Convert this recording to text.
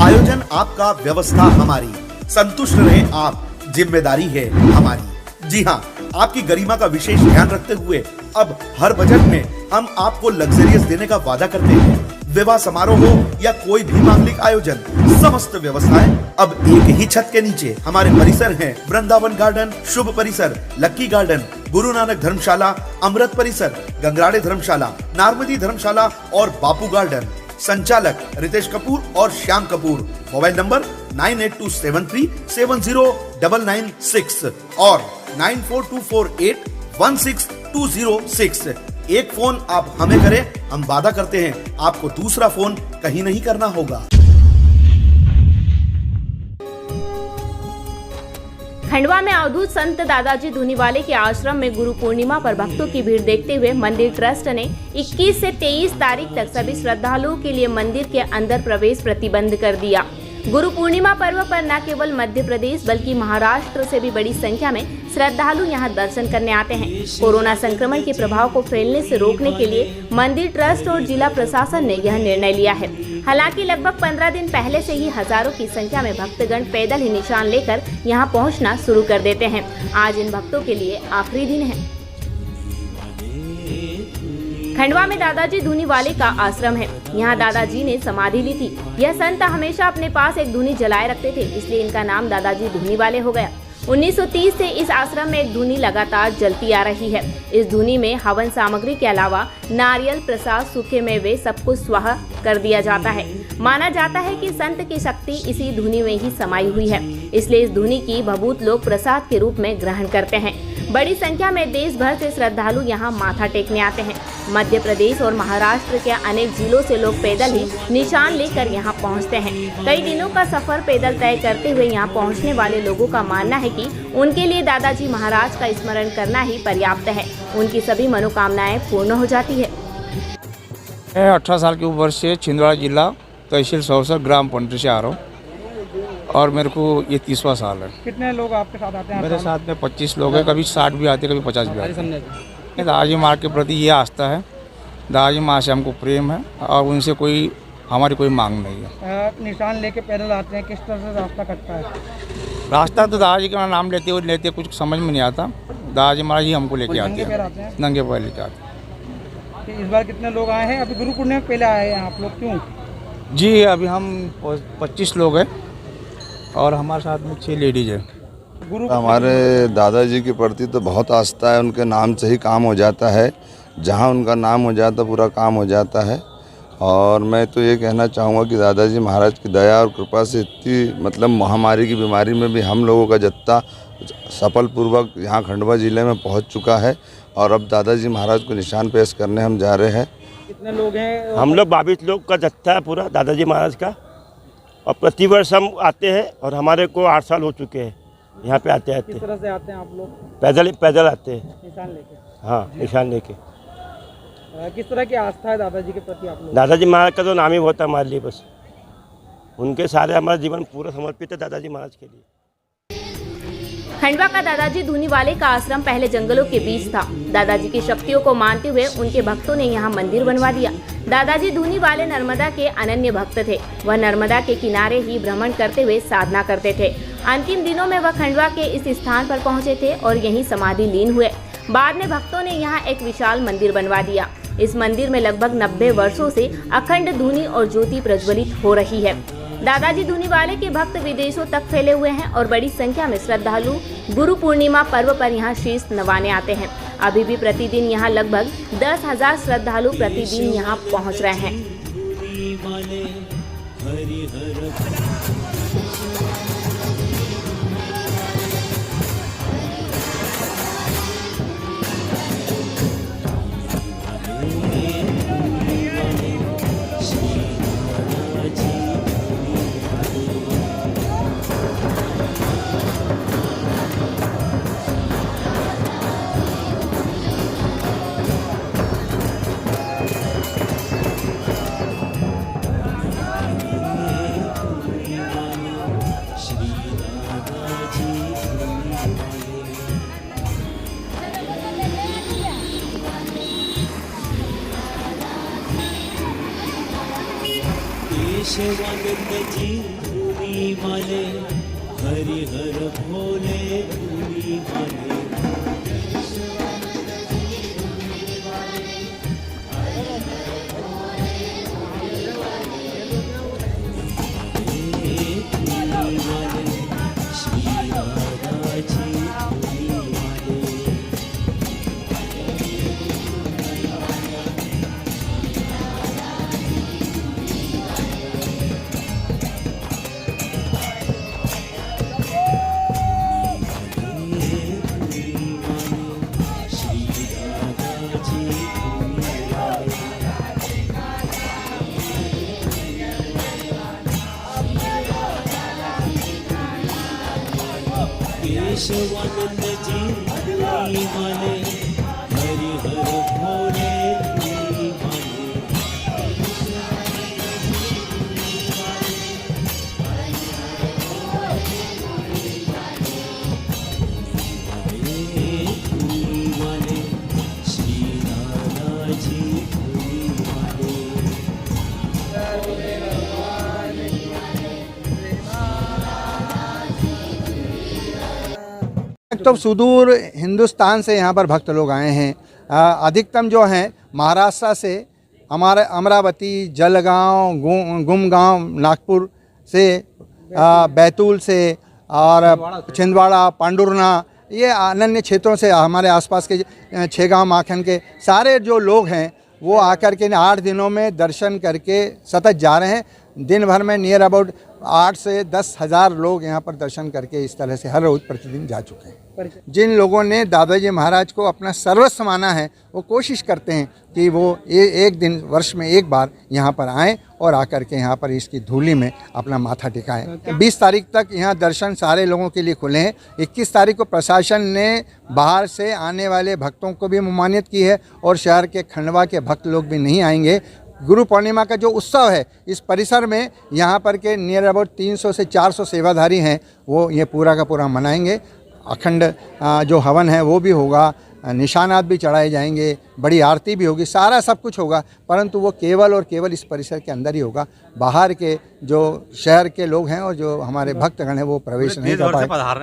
आयोजन आपका, व्यवस्था हमारी, संतुष्ट रहे आप, जिम्मेदारी है हमारी। जी हाँ, आपकी गरिमा का विशेष ध्यान रखते हुए अब हर बजट में हम आपको लग्जरियस देने का वादा करते हैं। विवाह समारोह हो या कोई भी मांगलिक आयोजन, समस्त व्यवस्थाएं अब एक ही छत के नीचे। हमारे परिसर हैं वृंदावन गार्डन, शुभ परिसर, लक्की गार्डन, गुरु नानक धर्मशाला, अमृत परिसर, गंगराड़े धर्मशाला, नारमदी धर्मशाला और बापू गार्डन। संचालक रितेश कपूर और श्याम कपूर। मोबाइल नंबर 9827370996 और 9424816206। एक फोन आप हमें करें, हम वादा करते हैं आपको दूसरा फोन कहीं नहीं करना होगा। खंडवा में अवधूत संत दादाजी धूनीवाले के आश्रम में गुरु पूर्णिमा पर भक्तों की भीड़ देखते हुए मंदिर ट्रस्ट ने 21 से 23 तारीख तक सभी श्रद्धालुओं के लिए मंदिर के अंदर प्रवेश प्रतिबंध कर दिया। गुरु पूर्णिमा पर्व पर न केवल मध्य प्रदेश बल्कि महाराष्ट्र से भी बड़ी संख्या में श्रद्धालु यहां दर्शन करने आते हैं। कोरोना संक्रमण के प्रभाव को फैलने से रोकने के लिए मंदिर ट्रस्ट और जिला प्रशासन ने यह निर्णय लिया है। हालांकि लगभग 15 दिन पहले से ही हजारों की संख्या में भक्तगण पैदल ही निशान लेकर यहां पहुंचना शुरू कर देते हैं। आज इन भक्तों के लिए आखिरी दिन है। खंडवा में दादाजी धूनीवाले का आश्रम है। यहाँ दादाजी ने समाधि ली थी। यह संत हमेशा अपने पास एक धूनी जलाए रखते थे, इसलिए इनका नाम दादाजी धूनीवाले हो गया। 1930 से इस आश्रम में एक धूनी लगातार जलती आ रही है। इस धूनी में हवन सामग्री के अलावा नारियल, प्रसाद, सूखे मेवे सब कुछ स्वाहा कर दिया जाता है। माना जाता है कि संत की शक्ति इसी धूनी में ही समाई हुई है, इसलिए इस धूनी की भभूत लोग प्रसाद के रूप में ग्रहण करते हैं। बड़ी संख्या में देश भर से श्रद्धालु यहाँ माथा टेकने आते हैं। मध्य प्रदेश और महाराष्ट्र के अनेक जिलों से लोग पैदल ही निशान लेकर यहाँ पहुँचते हैं। कई दिनों का सफर पैदल तय करते हुए यहाँ पहुँचने वाले लोगों का मानना है कि उनके लिए दादाजी महाराज का स्मरण करना ही पर्याप्त है। उनकी सभी मनोकामनाएं पूर्ण हो जाती है। मैं 18 साल की उम्र से छिंदवाड़ा जिला तहसील सौसर ग्राम पंडरी से आ रहा हूँ और मेरे को ये 30वां साल है। कितने लोग आपके साथ आते हैं? मेरे साथ में 25 लोग हैं, कभी 60 भी आते हैं, कभी 50 भी आते हैं। दादाजी महाराज के प्रति ये आस्था है, दादाजी महाराज से हमको प्रेम है और उनसे हमारी कोई मांग नहीं है। निशान लेके पैदल आते हैं, किस तरह से रास्ता कटता है? रास्ता तो दादाजी का नाम लेते कुछ समझ में नहीं आता। दादाजी महाराज ही हमको लेके आते हैं, नंगे पैर लेके आते हैं। इस बार कितने लोग आए हैं? अभी गुरु पूर्णिमा पहले आए हैं आप लोग, क्यों? जी अभी हम 25 लोग हैं और हमारे साथ में 6 लेडीज है। हमारे दादाजी के प्रति तो बहुत आस्था है, उनके नाम से ही काम हो जाता है। जहाँ उनका नाम हो जाता पूरा काम हो जाता है। और मैं तो ये कहना चाहूँगा कि दादाजी महाराज की दया और कृपा से इतनी मतलब महामारी की बीमारी में भी हम लोगों का जत्था सफलपूर्वक यहाँ खंडवा ज़िले में पहुँच चुका है और अब दादाजी महाराज को निशान पेश करने हम जा रहे हैं। कितने लोग हैं? हम लोग 22 लोग का जत्था है पूरा दादाजी महाराज का, और प्रतिवर्ष हम आते हैं और हमारे को 8 साल हो चुके हैं यहाँ पे आते आते। किस तरह से आते हैं आप लोग? पैदल आते हैं। निशान लेके? हाँ, निशान लेके। किस तरह की आस्था है दादाजी के प्रति आप लोग? दादाजी महाराज का तो नाम ही होता है हमारे लिए, बस उनके सारे हमारा जीवन पूरा समर्पित है दादाजी महाराज के लिए। खंडवा का दादाजी धूनीवाले का आश्रम पहले जंगलों के बीच था। दादाजी की शक्तियों को मानते हुए उनके भक्तों ने यहाँ मंदिर बनवा दिया। दादाजी धूनीवाले नर्मदा के अनन्य भक्त थे। वह नर्मदा के किनारे ही भ्रमण करते हुए साधना करते थे। अंतिम दिनों में वह खंडवा के इस स्थान पर पहुँचे थे और यहीं समाधि लीन हुए। बाद में भक्तों ने यहाँ एक विशाल मंदिर बनवा दिया। इस मंदिर में लगभग 90 वर्षों से अखंड धूनी और ज्योति प्रज्वलित हो रही है। दादाजी धूनीवाले के भक्त विदेशों तक फैले हुए हैं और बड़ी संख्या में श्रद्धालु गुरु पूर्णिमा पर्व पर यहाँ शीश नवाने आते हैं। अभी भी प्रतिदिन यहाँ लगभग 10,000 श्रद्धालु प्रतिदिन यहाँ पहुँच रहे हैं। केशवानंद जी धूनी वाले, हरिहर भोले धूनी वाले। धूनी वाले श्री राधा जी धूनी वाले। केशवानंद जी धूनी वाले, हरिहर भोले धूनी वाले। धूनी वाले श्री राधा जी धूनी वाले। तो सुदूर हिंदुस्तान से यहाँ पर भक्त लोग आए हैं। अधिकतम जो हैं महाराष्ट्र से, हमारे अमरावती, जलगांव, गुमगांव, नागपुर से, बैतूल से और छिंदवाड़ा, पांडुरना, ये अन्य क्षेत्रों से, हमारे आसपास के 6 गांव माखन के सारे जो लोग हैं वो आकर के 8 दिनों में दर्शन करके सतत जा रहे हैं। दिन भर में नियर अबाउट 8 से 10 हज़ार लोग यहाँ पर दर्शन करके इस तरह से हर रोज़ प्रतिदिन जा चुके हैं। जिन लोगों ने दादाजी महाराज को अपना सर्वस्व माना है वो कोशिश करते हैं कि वो एक दिन वर्ष में एक बार यहाँ पर आएँ और आकर के यहाँ पर इसकी धूली में अपना माथा टिकाएं। 20 तारीख तक यहाँ दर्शन सारे लोगों के लिए खुले हैं। 21 तारीख को प्रशासन ने बाहर से आने वाले भक्तों को भी ममानियत की है और शहर के खंडवा के भक्त लोग भी नहीं आएंगे। गुरु पूर्णिमा का जो उत्सव है इस परिसर में यहाँ पर के नियर अबाउट 300 से 400 सेवाधारी हैं, वो ये पूरा का पूरा मनाएंगे। अखंड जो हवन है वो भी होगा, निशानात भी चढ़ाए जाएंगे, बड़ी आरती भी होगी, सारा सब कुछ होगा, परंतु वो केवल और केवल इस परिसर के अंदर ही होगा। बाहर के जो शहर के लोग हैं और जो हमारे भक्तगण हैं वो प्रवेश नहीं कर पाए।